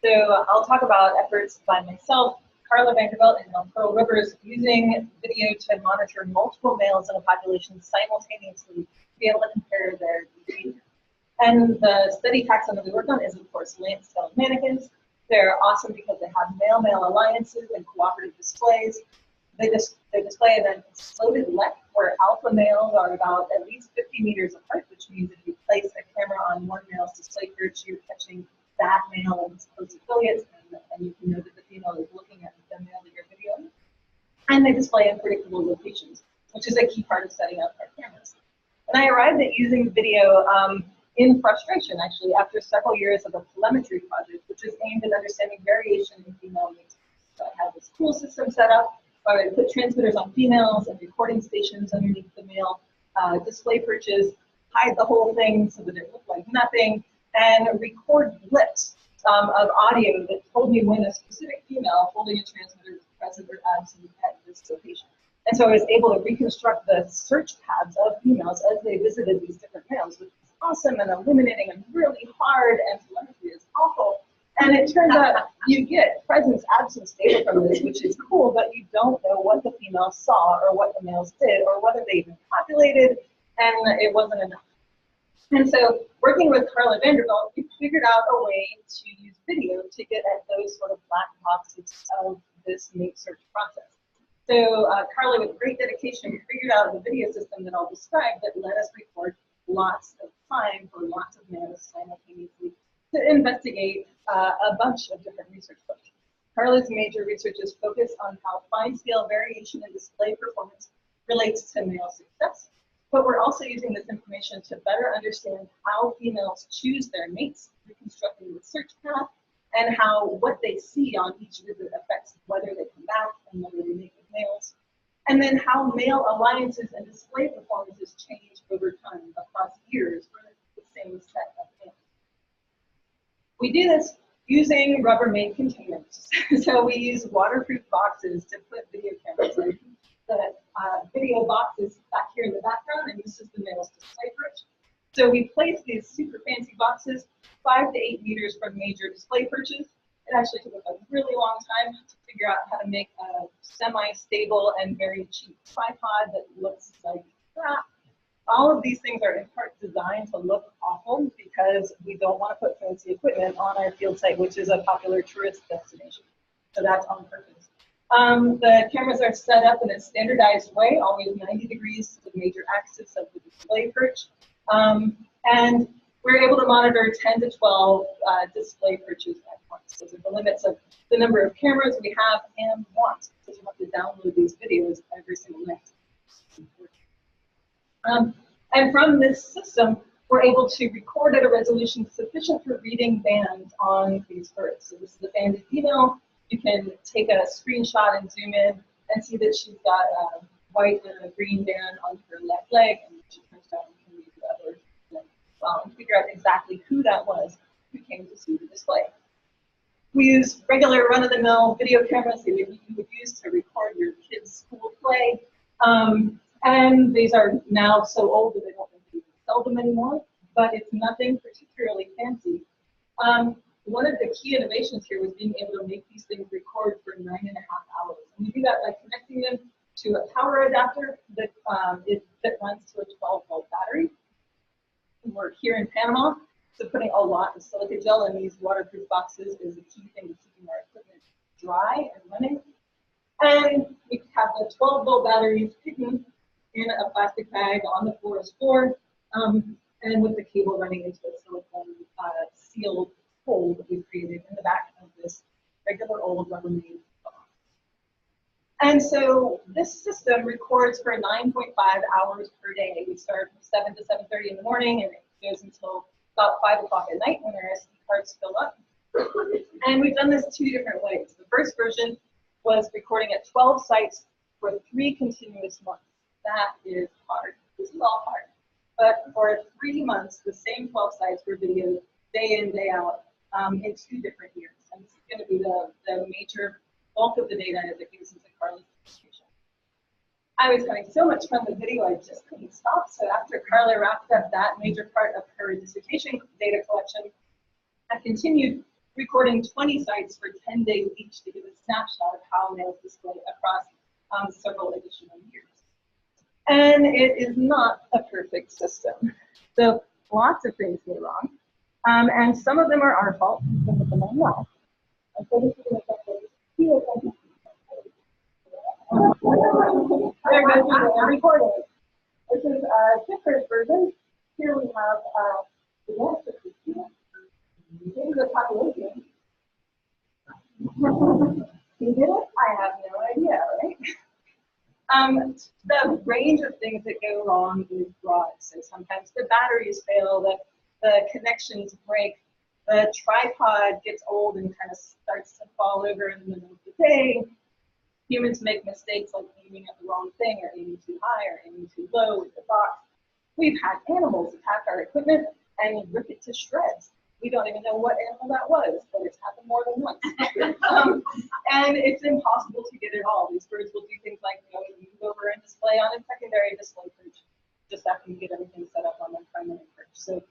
So I'll talk about efforts by myself, Carla Vanderbilt, and Pearl Rivers using video to monitor multiple males in a population simultaneously to be able to compare their behavior. And the study taxon that we worked on is, of course, lamp-scale mannequins. They're awesome because they have male-male alliances and cooperative displays. They display an exploded left where alpha males are about at least 50 meters apart, which means if you place a camera on one male's display perch, you're catching that male and his close affiliates, and you can know that the female is looking at the male that you're videoing. And they display in predictable locations, which is a key part of setting up our cameras. And I arrived at using video in frustration, actually, after several years of a telemetry project, which is aimed at understanding variation in female mates. So I had this cool system set up where I put transmitters on females and recording stations underneath the male display perches, hide the whole thing so that it looked like nothing, and record blips of audio that told me when a specific female holding a transmitter was present or absent at this location. And so I was able to reconstruct the search paths of females as they visited these different males, which is awesome and illuminating and really hard, and telemetry is awful. And it turns out you get presence absence data from this, which is cool, but you don't know what the females saw or what the males did or whether they even populated, and it wasn't enough. And so working with Carla Vanderbilt, we figured out a way to use video to get at those sort of black boxes of this mate search process. So Carla, with great dedication, figured out the video system that I'll describe that let us record lots of time for lots of males simultaneously to investigate a bunch of different research questions. Carla's major research is focused on how fine-scale variation in display performance relates to male success, but we're also using this information to better understand how females choose their mates, reconstructing the search path, and how what they see on each visit affects whether they come back and whether they mate with males, and then how male alliances and display performances change over time across years for the same set of males. We do this using Rubbermaid containers. So we use waterproof boxes to put video cameras in. The video box is back here in the background, and this is the male's display perch. So we place these super fancy boxes 5 to 8 meters from major display perches. It actually took a really long time to figure out how to make a semi-stable and very cheap tripod that looks like that. All of these things are in part designed to look awful because we don't want to put fancy equipment on our field site, which is a popular tourist destination. So that's on purpose. The cameras are set up in a standardized way, always 90 degrees to the major axis of the display perch. And we're able to monitor 10 to 12 display perches at once. Those are the limits of the number of cameras we have and want, because you have to download these videos every single night. And from this system, we're able to record at a resolution sufficient for reading bands on these birds. So this is a banded female. You can take a screenshot and zoom in and see that she's got a white and a green band on her left leg, and she turns down and can read the other leg as well, and figure out exactly who that was who came to see the display. We use regular run-of-the-mill video cameras that you would use to record your kids' school play. And these are now so old that they don't really sell them anymore, but it's nothing particularly fancy. One of the key innovations here was being able to make these things record for 9.5 hours. And we do that by connecting them to a power adapter that runs to a 12-volt battery. And we're here in Panama, so putting a lot of silica gel in these waterproof boxes is a key thing to keeping our equipment dry and running. And we have the 12-volt batteries hidden in a plastic bag on the forest floor, and with the cable running into a silicone sealed hole that we've created in the back of this regular old Rubbermaid box. And so this system records for 9.5 hours per day. We start from 7 to 7:30 in the morning, and it goes until about 5 o'clock at night when our SD cards fill up. And we've done this 2 different ways. The first version was recording at 12 sites for 3 continuous months. That is hard. This is all hard. But for 3 months, the same 12 sites were videoed day in, day out in 2 different years. And this is going to be the major bulk of the data as it goes into Carla's presentation. I was having so much fun with video, I just couldn't stop. So after Carla wrapped up that major part of her dissertation data collection, I continued recording 20 sites for 10 days each to give a snapshot of how males display across several additional years. And it is not a perfect system. So lots of things go wrong. And some of them are our fault, some of them are not. And so this is going to there goes the recording. This is a different version. Here we have the rest of the students. This is the population. Who did it? I have no idea, right? The range of things that go wrong is broad. So sometimes the batteries fail, the connections break, the tripod gets old and kind of starts to fall over in the middle of the day. Humans make mistakes like aiming at the wrong thing or aiming too high or aiming too low with the box. We've had animals attack our equipment and rip it to shreds. We don't even know what animal that was, but it's happened more than once. And it's impossible to get it all. These birds will do things like, move over and display on a secondary display perch just after you get everything set up on the primary perch. So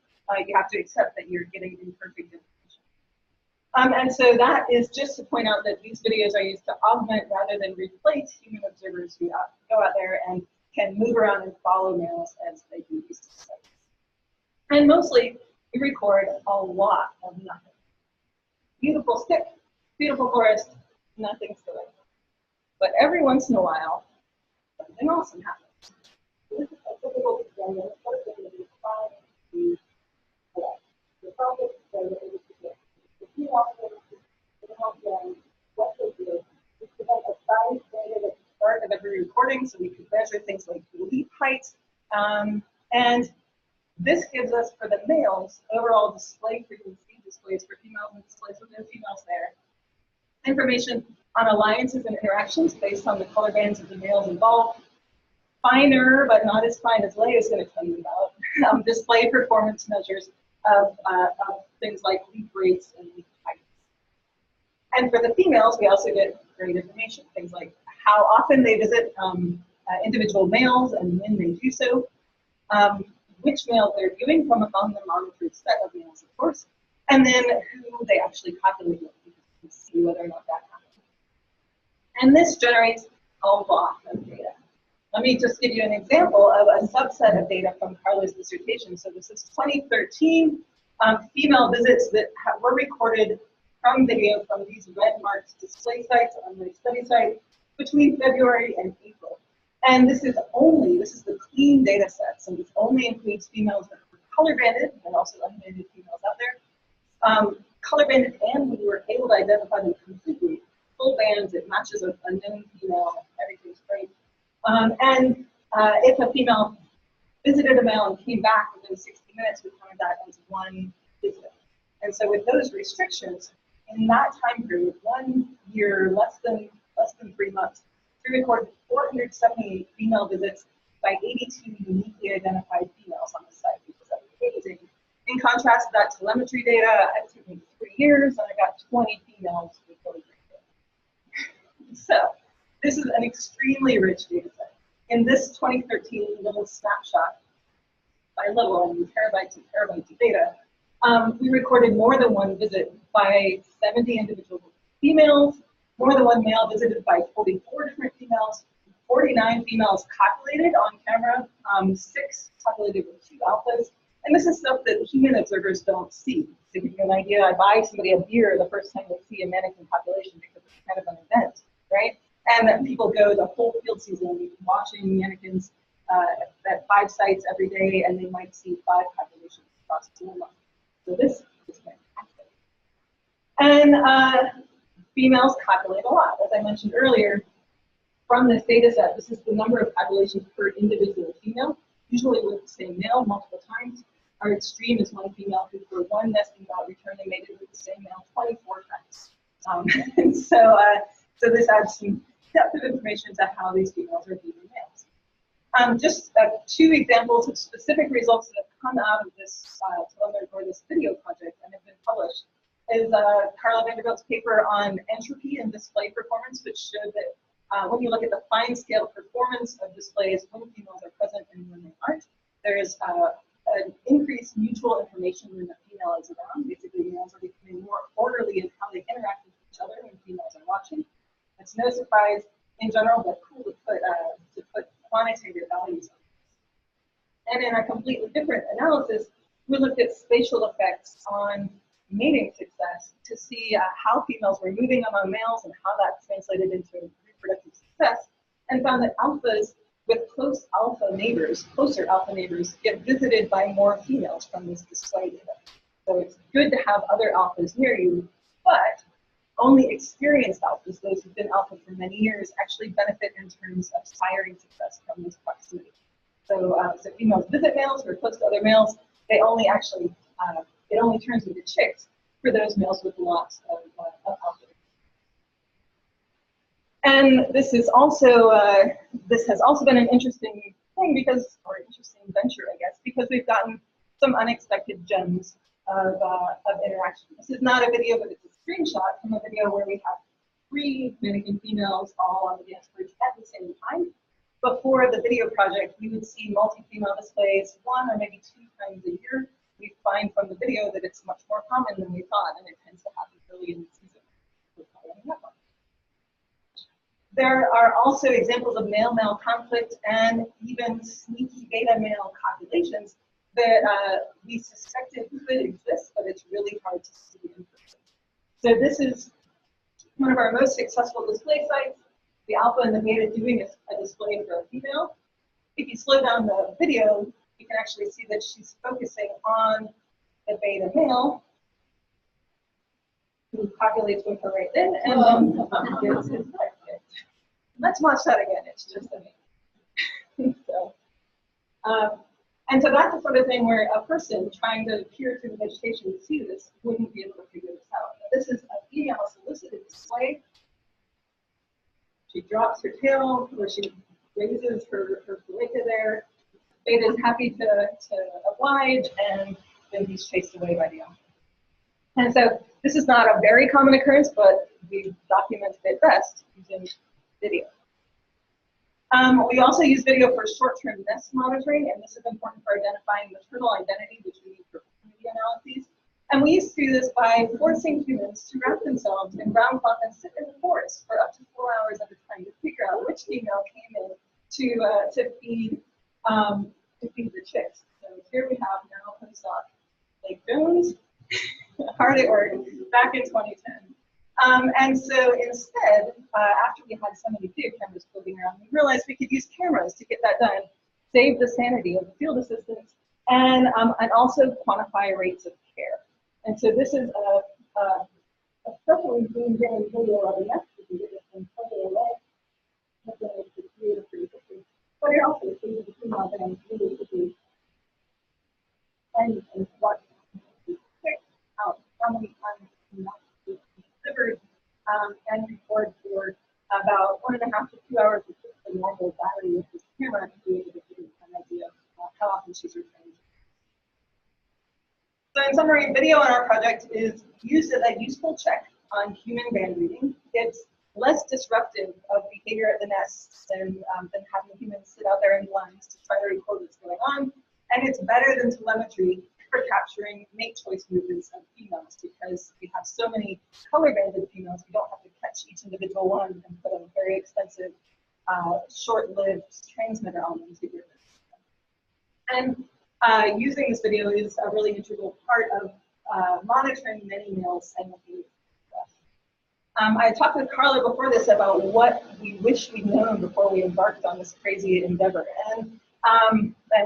you have to accept that you're getting imperfect information. And so that is just to point out that these videos are used to augment rather than replace human observers who go out there and can move around and follow males as they do these sites. And mostly, we record a lot of nothing. Beautiful stick, beautiful forest, nothing silly. But every once in a while, something awesome happens. This is a typical experiment. First thing is find the project is the key also to help them what they do is prevent a size data at the start of every recording so we can measure things like leap height. And this gives us, for the males, overall display frequency, displays for females and displays with no females there. Information on alliances and interactions based on the color bands of the males involved. Finer, but not as fine as Leigh is going to tell you about, display performance measures of things like leap rates and leap heights. And for the females, we also get great information, things like how often they visit individual males and when they do so. Which male they're viewing from among the monitored set of males, of course, and then who they actually populate with, to see whether or not that happens. And this generates a lot of data. Let me just give you an example of a subset of data from Carla's dissertation. So this is 2013 female visits that were recorded from video from these red marked display sites on my study site between February and April. And this is the clean data set, so this only includes females that were color banded and also unbanded females out there. Color banded, and we were able to identify them completely. Full bands, it matches a known female, everything's great. And if a female visited a male and came back within 60 minutes, we counted that as one visit. And so with those restrictions, in that time period, 1 year, less than 3 months, we recorded 478 female visits by 82 uniquely identified females on the site, which is amazing. In contrast to that telemetry data, it took me 3 years and I got 20 females recorded. So this is an extremely rich data set. In this 2013 little snapshot, by little, I mean terabytes and terabytes of data, we recorded more than one visit by 70 individual females, more than one male visited by 44 different females, 49 females populated on camera, 6 populated with 2 alphas. And this is stuff that human observers don't see. To give you an idea, I buy somebody a beer the first time they see a mannequin population because it's kind of an event, right? And then people go the whole field season watching mannequins at 5 sites every day, and they might see 5 populations across the month. So this is fantastic. And females populate a lot. As I mentioned earlier, from this data set, this is the number of populations per individual female, usually with the same male multiple times. Our extreme is one female who, for one nesting bout return, they mated with the same male 24 times. And so this adds some depth of information to how these females are viewing males. Just 2 examples of specific results that have come out of this this video project and have been published is Carla Vanderbilt's paper on entropy and display performance, which showed that when you look at the fine scale performance of displays when females are present and when they aren't, there's an increased mutual information when the female is around. Basically, males are becoming more orderly in how they interact with each other when females are watching. It's no surprise in general, but cool to put quantitative values on. And in a completely different analysis, we looked at spatial effects on mating success to see how females were moving among males and how that translated into reproductive success, and found that alphas with closer alpha neighbors, get visited by more females from this display data. So it's good to have other alphas near you, but only experienced alphas, those who've been alpha for many years, actually benefit in terms of siring success from this proximity. So, so females visit males who are close to other males. They only actually, it only turns into chicks for those males with lots of alpha. And this is also, this has also been an interesting thing because, or interesting venture, I guess, because we've gotten some unexpected gems of interaction. This is not a video, but it's a screenshot from a video where we have 3 Manakin females all on the dance bridge at the same time. Before the video project, we would see multi-female displays 1 or maybe 2 times a year. We find from the video that it's much more common than we thought, and it tends to happen early in the season. There are also examples of male-male conflict and even sneaky beta-male copulations that we suspected could exist, but it's really hard to see in person. So this is one of our most successful display sites, the alpha and the beta doing a display for a female. If you slow down the video, you can actually see that she's focusing on the beta male, who copulates with her right then, and then gives his life. Let's watch that again. It's just amazing. And so that's the sort of thing where a person trying to peer through the vegetation to see this wouldn't be able to figure this out. This is a female solicited display. She drops her tail, or she raises her cloaca there. Beta is happy to oblige, and then he's chased away by the alpha. And so this is not a very common occurrence, but we documented it best using video. We also use video for short-term nest monitoring, and this is important for identifying maternal identity, which we need for paternity analyses. And we used to do this by forcing humans to wrap themselves in brown cloth and sit in the forest for up to 4 hours at a time to figure out which female came in to feed the chicks. So here we have now postdoc Lake Jones, hard at work, back in 2010. And so instead, after we had so many video cameras floating around, we realized we could use cameras to get that done, save the sanity of the field assistants, and also quantify rates of care. And so this is a specially zoomed in video of a nest. You can get this from further away. But it also sees the female bands really quickly. And watch how many times delivered and record for about 1.5 to 2 hours with the normal battery with this camera to be able to give an idea of how often she's returning. So in summary, video in our project is used as a useful check on human band reading. It's less disruptive of behavior at the nests than having humans sit out there in lines to try to record what's going on. And it's better than telemetry for capturing mate choice movements of females, because we have so many color-banded females, we don't have to catch each individual one and put a very expensive, short-lived transmitter on them to get this. And using this video is a really integral part of monitoring many males simultaneously. I talked with Carla before this about what we wish we'd known before we embarked on this crazy endeavor, and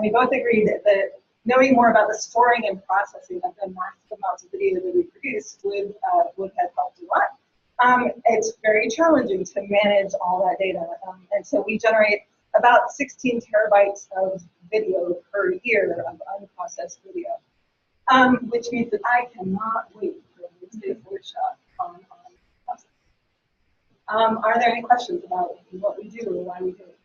we both agreed that knowing more about the storing and processing of the massive amounts of video that we produce would have helped a lot. It's very challenging to manage all that data, and so we generate about 16 terabytes of video per year of unprocessed video, which means that I cannot wait for Wednesday's workshop on processing. Are there any questions about what we do or why we do it?